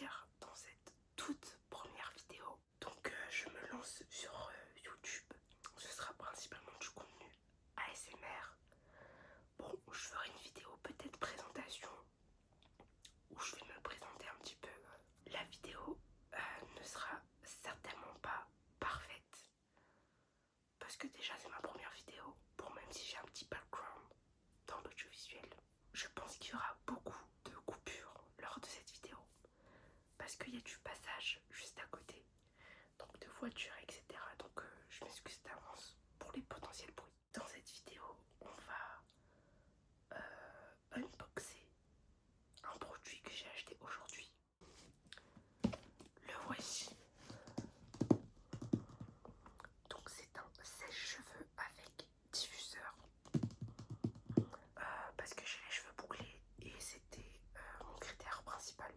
dire dans cette toute première vidéo. Donc je me lance sur YouTube. Ce sera principalement du contenu ASMR. Bon, je ferai une vidéo peut-être présentation où je vais me présenter un petit peu. La vidéo ne sera certainement pas parfaite parce que déjà c'est ma première vidéo. Bon, même si j'ai un petit background dans l'audiovisuel, je pense qu'il y aura beaucoup de coupures lors de cette vidéo parce qu'il y a du passage juste à côté, donc de voitures, etc. Donc je m'excuse d'avance pour les potentiels bruits. Dans cette vidéo, on va unboxer un produit que j'ai acheté aujourd'hui. Le voici. Donc c'est un sèche-cheveux avec diffuseur parce que j'ai les cheveux bouclés et c'était mon critère principal.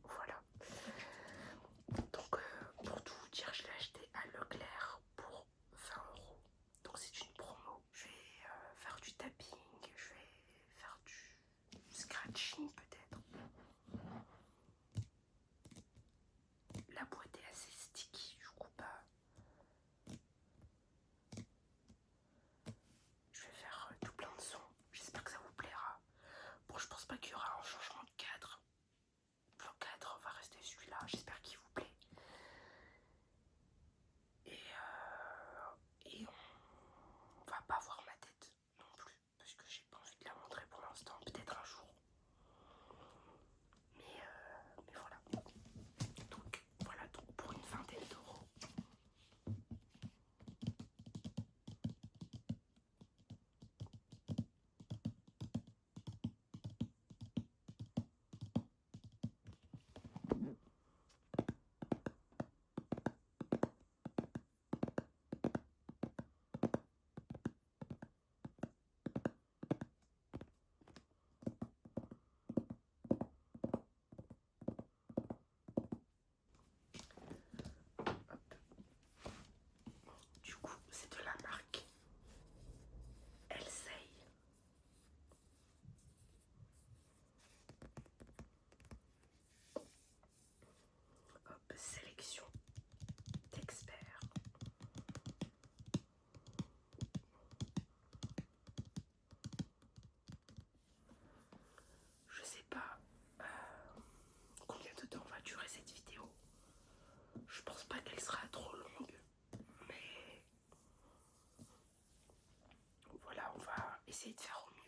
Voilà. Donc pour tout vous dire, je l'ai acheté à Leclerc pour 20 €. Donc c'est une promo. Je vais faire du tapping, je vais faire du scratching peut-être. La boîte est assez sticky, du coup pas. Je vais faire tout plein de sons. J'espère que ça vous plaira. Bon, je pense pas qu'il y aura un changement de cadre. Le cadre va rester celui-là. J'espère qu'il vous plaît. Et on va pas voir ma tête non plus parce que j'ai pas envie de la montrer pour l'instant. Peut-être un jour. Mais voilà. Donc voilà, donc pour une vingtaine d'euros. Du coup, c'est de la marque Elsay. Hop, sélection d'experts. Je sais pas combien de temps va durer cette vidéo. Je pense pas qu'elle sera trop longue, mais voilà, on va essayer de faire au mieux.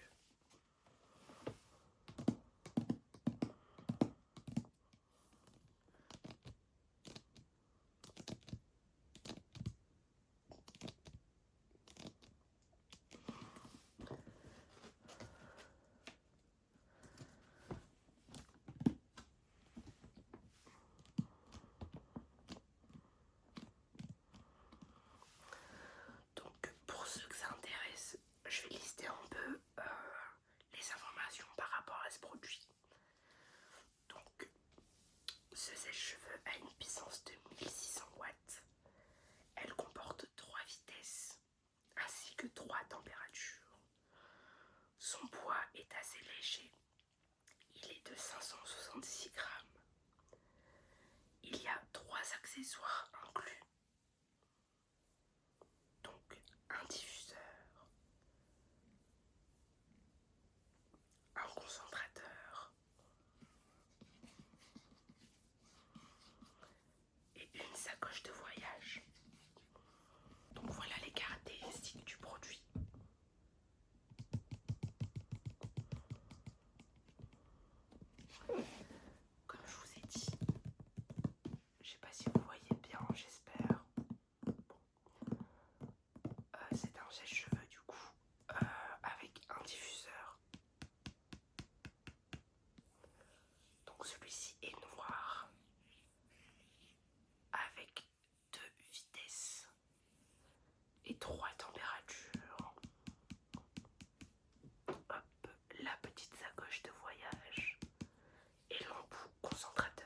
Donc pour ceux que ça intéresse, je vais lister un peu les informations par rapport à ce produit. Donc ce sèche-cheveux a une puissance de 1600 watts. Elle comporte 3 vitesses ainsi que 3 températures. Son poids est assez léger. Il est de 566 grammes. Il y a 3 accessoires inclus. Donc un diffuseur, un concentrateur et une sacoche de voyage. Donc voilà les caractéristiques du produit. Comme je vous ai dit, je sais pas si vous voyez bien, j'espère. Bon. C'est un sèche-cheveux du coup avec un diffuseur. Donc celui-ci est noir avec 2 vitesses et 3 températures. Hop, la petite sacoche de voyage et l'embout concentrateur.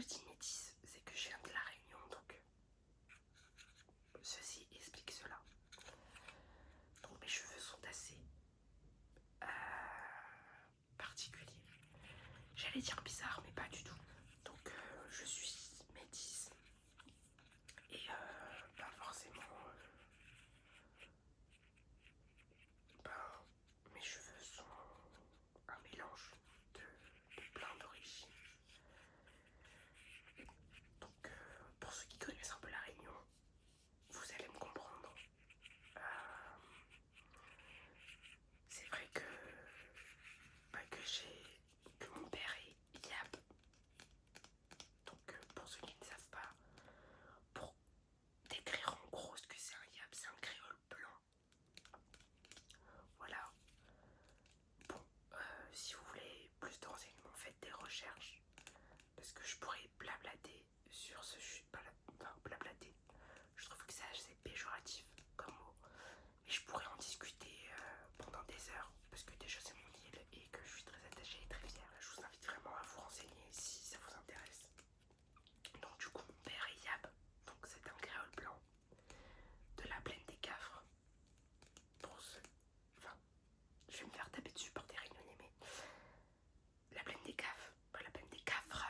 je dis métisse, c'est que je viens de la Réunion, donc ceci explique cela. Donc mes cheveux sont assez particuliers. J'allais dire bizarre, mais pas du tout. Donc je suis métisse. Et forcément, mes cheveux sont un mélange de plein d'origines. Donc pour ceux qui connaissent un peu la Réunion, vous allez me comprendre. C'est vrai que mon père est Yab. Donc pour ceux qui ne savent pas, pour décrire en gros ce que c'est un Yab, c'est un créole blanc. Voilà. Bon, si vous voulez plus de renseignements, faites des recherches. Parce que je pourrais blablater sur ce blablater. Je trouve que c'est assez péjoratif comme mot. Mais je pourrais en discuter pendant des heures. Parce que déjà c'est mon île et que je suis très attachée et très fière. Je vous invite vraiment à vous renseigner si ça vous intéresse. Donc du coup mon père est Yab. Donc c'est un créole blanc de la plaine des Cafres. Pour ceux... Enfin, je vais me faire taper dessus par des réunionnais, mais la plaine des Cafres, pas la plaine des Cafres.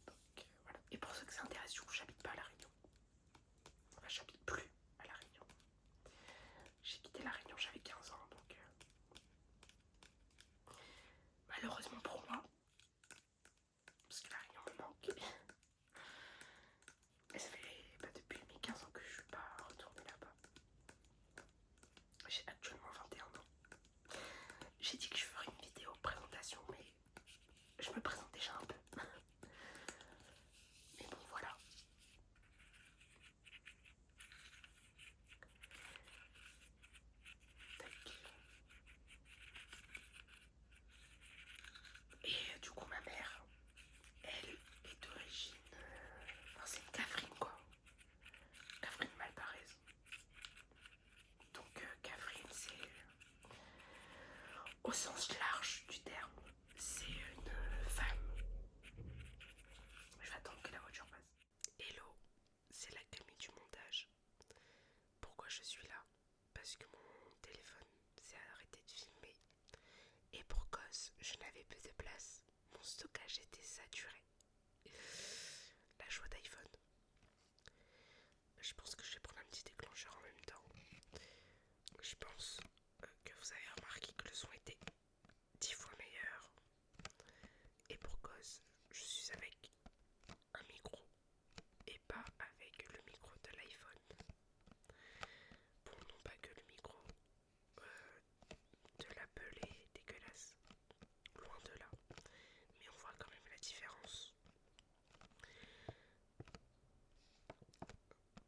Donc voilà. Et pour ceux que ça intéresse, du coup j'habite pas à La Réunion. Enfin j'habite plus à La Réunion. J'ai quitté La Réunion, j'avais 15 ans, donc malheureusement pour moi, parce que La Réunion me manque. Et ça fait depuis mes 15 ans que je suis pas retournée là-bas. J'ai actuellement 21 ans. J'ai dit que je ferais une vidéo présentation, mais je me présente déjà un peu. Mais bon, voilà. Et du coup, ma mère, elle est d'origine... Enfin, c'est une Cafrine, quoi. Cafrine Malparaise. Donc, Cafrine, c'est... au sens large du terme, c'est une femme. Je vais attendre que la voiture passe. Hello, c'est la Camille du montage. Pourquoi je suis là? Parce que mon téléphone s'est arrêté de filmer. Et pour cause, je n'avais plus de place. Mon stockage était saturé. La joie d'iPhone. Je pense que je vais prendre un petit déclencheur en même temps. Je pense que vous avez remarqué que le son était 10 fois meilleur. Et pour cause, je suis avec un micro et pas avec le micro de l'iPhone. Bon, non pas que le micro de l'Apple est dégueulasse, loin de là, mais on voit quand même la différence.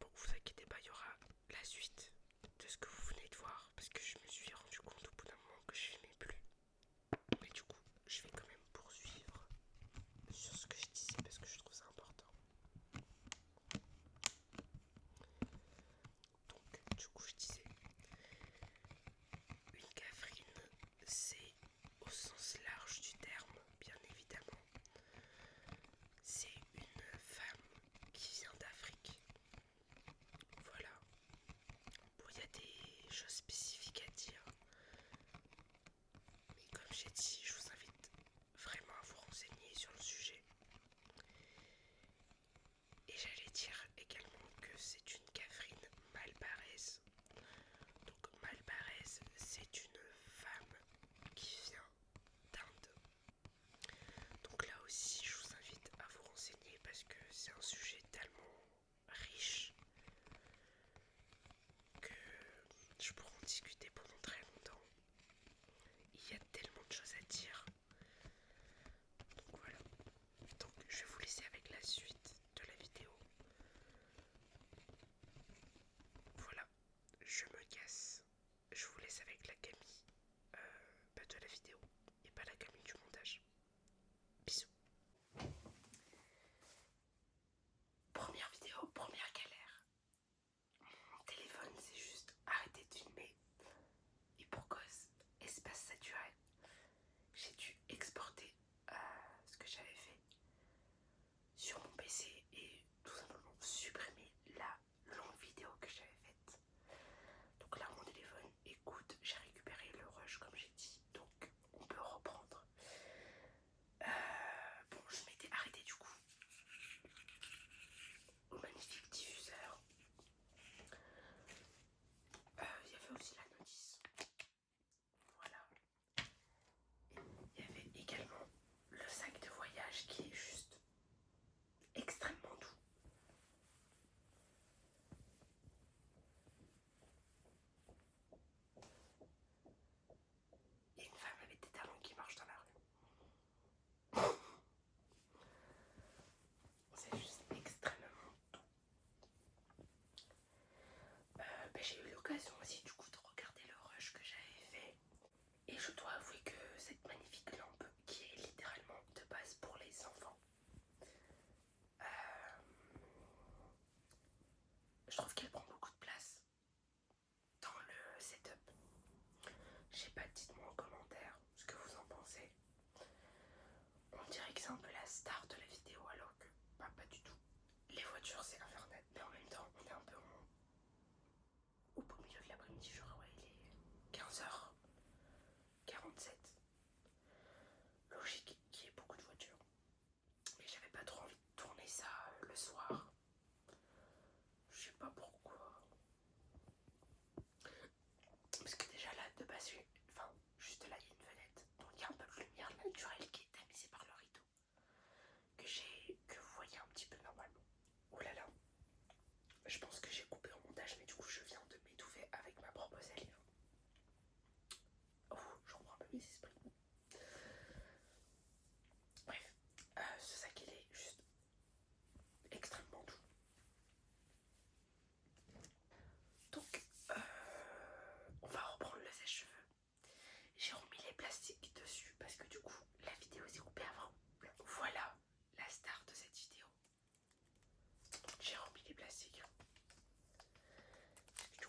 Bon, vous inquiétez pas, il y aura la suite de ce que vous venez de voir, parce que je me suis rendu compte au bout d'un moment que je filmais plus. Mais du coup, je vais quand même poursuivre sur ce que je disais parce que je trouve ça important. Donc, du coup, je disais, une Cafrine, c'est au sens large du terme, bien évidemment. C'est une femme qui vient d'Afrique. Voilà. Bon, il y a des choses spécifiques à dire. Mais comme j'ai dit, je vous invite vraiment à vous renseigner sur le sujet. Et j'allais dire également que c'est une Cafrine malparaise. Donc malparaise, c'est une femme qui vient d'Inde. Donc là aussi, je vous invite à vous renseigner parce que c'est un sujet tellement riche que je pourrais en discuter pendant très longtemps. Il y a tellement de choses à dire. Donc voilà. Donc je vais vous laisser avec la suite de la vidéo. Voilà, je me casse. Je vous laisse avec la Camille de la vidéo et pas la Camille du montage. Bisous. Première vidéo, première galère. Mon téléphone s'est juste arrêté de filmer. qu'elle prend beaucoup de place dans le setup. Je sais pas, dites-moi en commentaire ce que vous en pensez. On dirait que c'est un peu la star de la vidéo alors que pas du tout. Les voitures c'est infernal, mais en même temps on est un peu au beau milieu de l'après-midi, genre ouais, il est 15h47. Logique qu'il y ait beaucoup de voitures. Mais j'avais pas trop envie de tourner ça le soir. Je sais pas pourquoi. Parce que déjà là, de base, enfin, juste là, il y a une fenêtre. Donc il y a un peu de lumière naturelle qui est tamisée par le rideau. Que vous voyez un petit peu normalement. Oh là là. Je pense que j'ai coupé au montage, mais du coup, je viens de m'étouffer avec ma propre salive. Oh, je reprends un peu mes esprits. Bref, ce sac, il est juste extrêmement doux. Donc, on va reprendre le sèche-cheveux. J'ai remis les plastiques dessus parce que du coup, la vidéo s'est coupée avant. Voilà la star de cette vidéo. J'ai remis les plastiques. Parce que du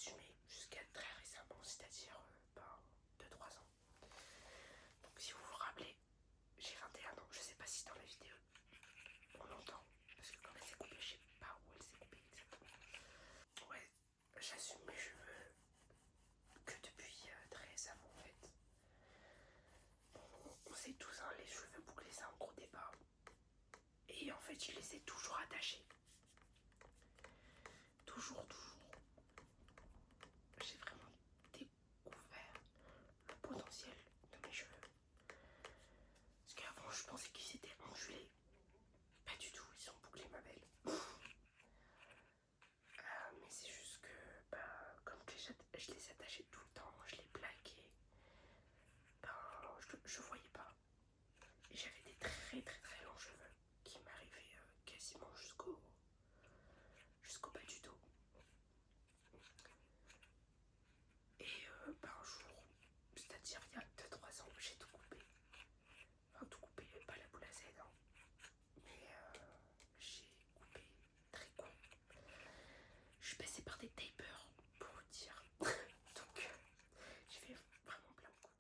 assumé jusqu'à très récemment, c'est-à-dire 2-3 ans. Donc si vous vous rappelez, j'ai 21 ans, je sais pas si dans la vidéo on l'entend, parce que quand elle s'est coupée, je sais pas où elle s'est coupée exactement. Ouais, j'assume mes cheveux que depuis très récemment en fait. On sait tous, hein, les cheveux bouclés c'est un gros débat. Et en fait, je les ai toujours attachés. Toujours. J'ai vraiment découvert le potentiel de mes cheveux. Parce qu'avant, je pensais qu'ils étaient ondulés. Pas du tout, ils sont bouclés, ma belle. Mais c'est juste que, comme je les attachais tout le temps, je les plaquais, je voyais pas. Et j'avais des très longs cheveux qui m'arrivaient quasiment jusqu'au bas du dos. Et un jour, c'est-à-dire il y a 2-3 ans, j'ai tout coupé. Enfin tout coupé, pas la boule à Z, hein. Mais j'ai coupé très court. Je suis passée par des tapers, pour vous dire. Donc j'ai fait vraiment plein de coupes.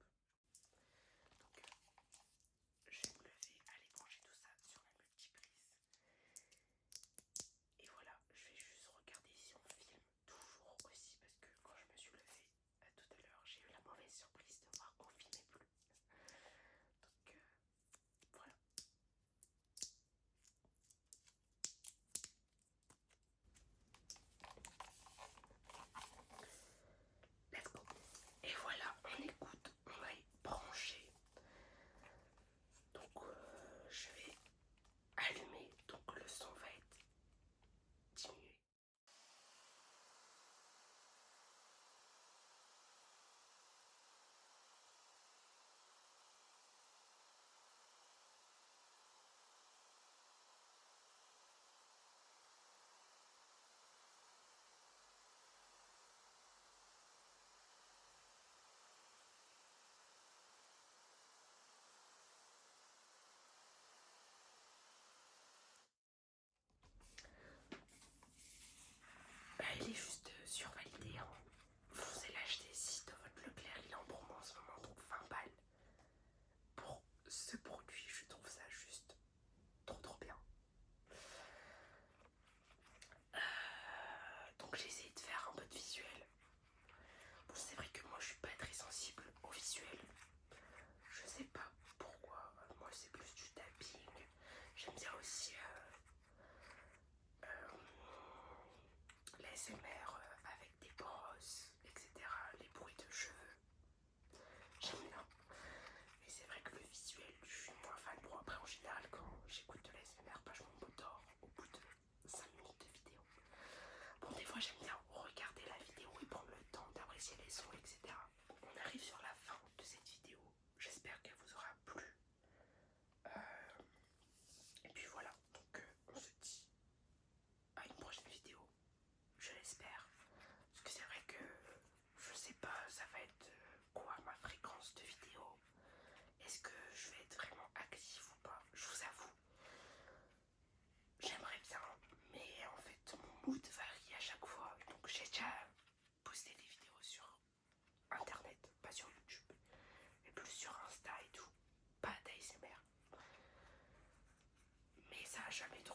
Donc je vais me lever, aller brancher tout ça sur la multiprise. Et voilà, je vais juste regarder si on filme toujours aussi, parce que quand je me suis levée tout à l'heure, j'ai eu la mauvaise surprise de voir qu'on filmait plus. Donc voilà. Let's go. Et voilà, on écoute, on va y brancher. Donc je vais allumer, donc le son va être diminué. Il est juste survalidé, hein. Foncez l'acheter si dans votre Leclerc il est en promo en ce moment, donc 20 balles. Pour ce produit, je trouve ça juste trop bien. Donc j'ai essayé de faire un peu de visuel. Bon, c'est vrai que moi je suis pas très sensible au visuel. Je sais pas pourquoi, moi c'est plus du tapping. J'aime bien aussi l'ASMR avec des brosses, etc. Les bruits de cheveux. J'aime bien. Mais c'est vrai que le visuel, je suis moins fan. Bon, après, en général, quand j'écoute de l'ASMR, je m'endors au bout de 5 minutes de vidéo. Bon, des fois, j'aime bien regarder la vidéo et prendre le temps d'apprécier les sons, etc. On arrive sur la fin de cette vidéo. J'espère qu'elle vous aura plu. Et puis voilà, donc on se dit à une prochaine vidéo, je l'espère. Parce que c'est vrai que je sais pas, ça va être quoi ma fréquence de vidéo. Est-ce que je vais être vraiment actif ou pas? Je vous avoue, j'aimerais bien, mais en fait mon mood varie à chaque fois. Donc j'ai déjà posté des vidéos sur internet, pas sur YouTube, mais plus sur Insta et tout. Pas d'ASMR. Mais ça a jamais trop